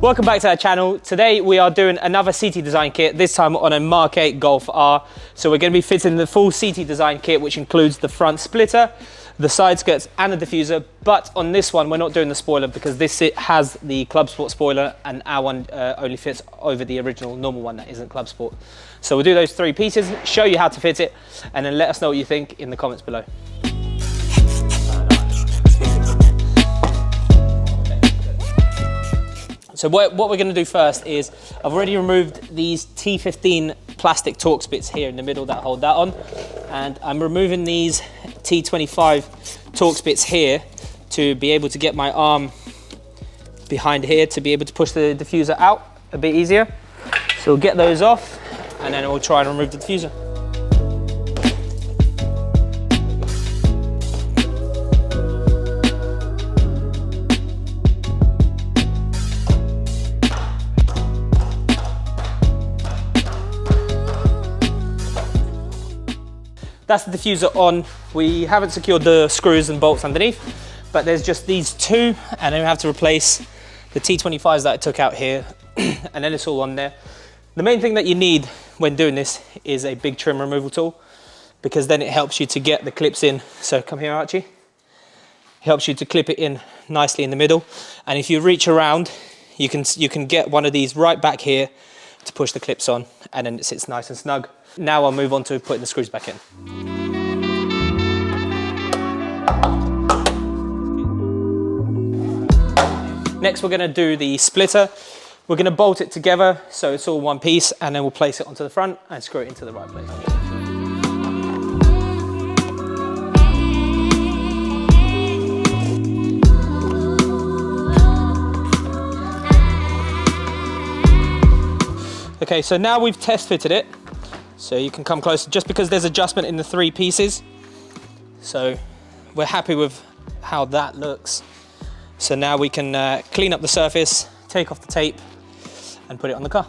Welcome back to our channel. Today we are doing another CT design kit, this time on a Mark 8 Golf R. So we're going to be fitting the full CT design kit, which includes the front splitter, the side skirts and the diffuser. But on this one, we're not doing the spoiler because this has the Club Sport spoiler and our one only fits over the original normal one that isn't Club Sport. So we'll do those three pieces, show you how to fit it, and then let us know what you think in the comments below. So what we're going to do first is, I've already removed these T15 plastic Torx bits here in the middle that hold that on, and I'm removing these T25 Torx bits here to be able to get my arm behind here to be able to push the diffuser out a bit easier. So we'll get those off and then we'll try and remove the diffuser. That's the diffuser on. We haven't secured the screws and bolts underneath, but there's just these two, and then we have to replace the T25s that I took out here, and then it's all on there. The main thing that you need when doing this is a big trim removal tool, because then it helps you to get the clips in. So come here, Archie. It helps you to clip it in nicely in the middle, and if you reach around, you can get one of these right back here to push the clips on, and then it sits nice and snug. Now I'll move on to putting the screws back in. Next we're going to do the splitter. We're going to bolt it together so it's all one piece, and then we'll place it onto the front and screw it into the right place. Okay, so now we've test fitted it. So you can come closer, just because there's adjustment in the three pieces. So we're happy with how that looks. So now we can clean up the surface, take off the tape and put it on the car.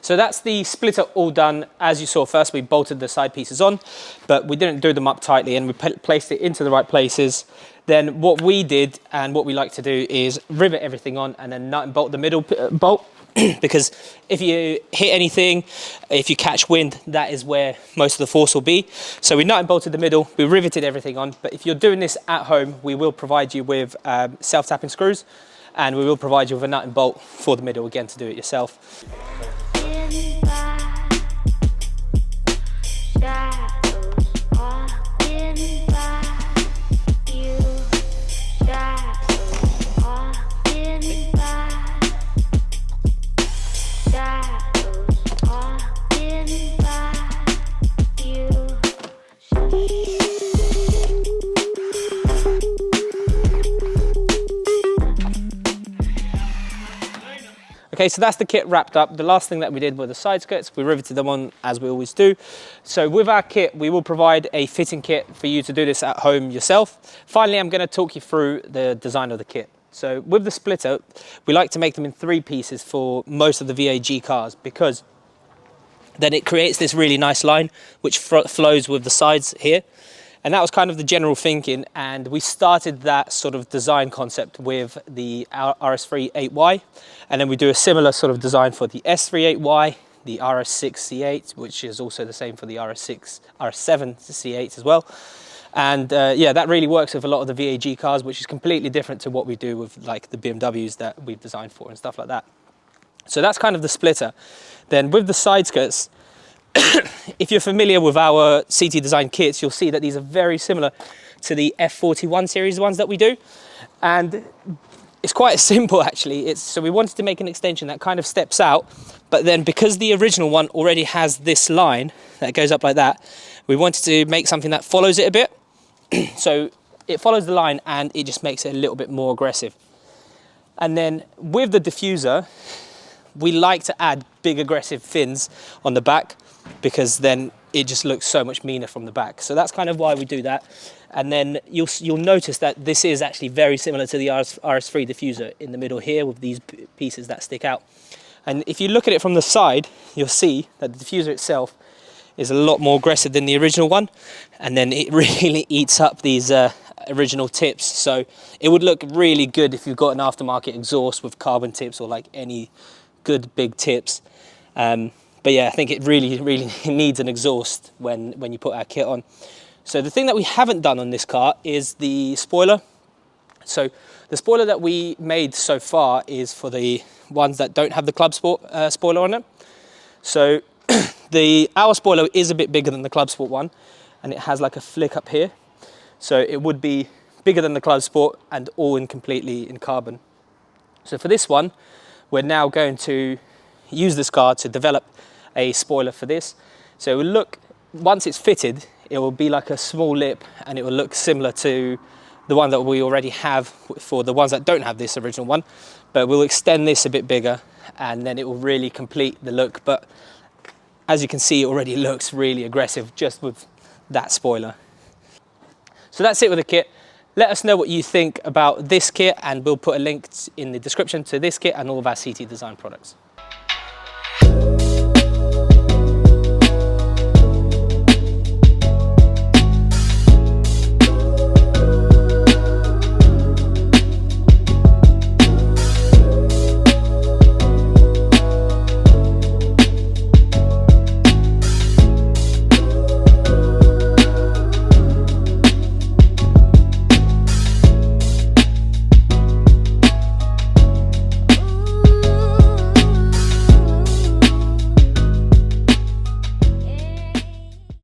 So that's the splitter all done. As you saw, first we bolted the side pieces on, but we didn't do them up tightly, and we placed it into the right places. Then what we did, and what we like to do, is rivet everything on and then nut and bolt the middle bolt, because if you hit anything, if you catch wind, that is where most of the force will be. So we nut and bolted the middle, we riveted everything on. But if you're doing this at home, we will provide you with self-tapping screws, and we will provide you with a nut and bolt for the middle, again, to do it yourself. Okay, so that's the kit wrapped up. The last thing that we did were the side skirts. We riveted them on as we always do. So with our kit, we will provide a fitting kit for you to do this at home yourself. Finally, I'm going to talk you through the design of the kit. So with the splitter, we like to make them in three pieces for most of the VAG cars, because then it creates this really nice line which flows with the sides here. And that was kind of the general thinking, and we started that sort of design concept with the RS3 8Y, and then we do a similar sort of design for the S3 8Y, the RS6 C8, which is also the same for the RS7 C8 as well. And yeah, that really works with a lot of the VAG cars, which is completely different to what we do with like the BMWs that we've designed for and stuff like that. So that's kind of the splitter. Then with the side skirts, if you're familiar with our CT design kits, you'll see that these are very similar to the F41 series ones that we do. And it's quite simple, actually. So we wanted to make an extension that kind of steps out, but then because the original one already has this line that goes up like that, we wanted to make something that follows it a bit. So it follows the line and it just makes it a little bit more aggressive. And then with the diffuser, we like to add big aggressive fins on the back, because then it just looks so much meaner from the back. So that's kind of why we do that. And then you'll notice that this is actually very similar to the RS3 diffuser in the middle here with these pieces that stick out. And if you look at it from the side, you'll see that the diffuser itself is a lot more aggressive than the original one, and then it really eats up these original tips. So it would look really good if you've got an aftermarket exhaust with carbon tips or like any good big tips. But yeah, I think it really needs an exhaust when you put our kit on. So the thing that we haven't done on this car is the spoiler. So the spoiler that we made so far is for the ones that don't have the Club Sport spoiler on it. So our spoiler is a bit bigger than the Club Sport one, and it has like a flick up here. So it would be bigger than the Club Sport and all completely in carbon. So for this one, we're now going to use this car to develop a spoiler for this. So it will look, once it's fitted, it will be like a small lip, and it will look similar to the one that we already have for the ones that don't have this original one, but we'll extend this a bit bigger, and then it will really complete the look. But as you can see, it already looks really aggressive just with that spoiler. So that's it with the kit. Let us know what you think about this kit, and we'll put a link in the description to this kit and all of our CT Design products.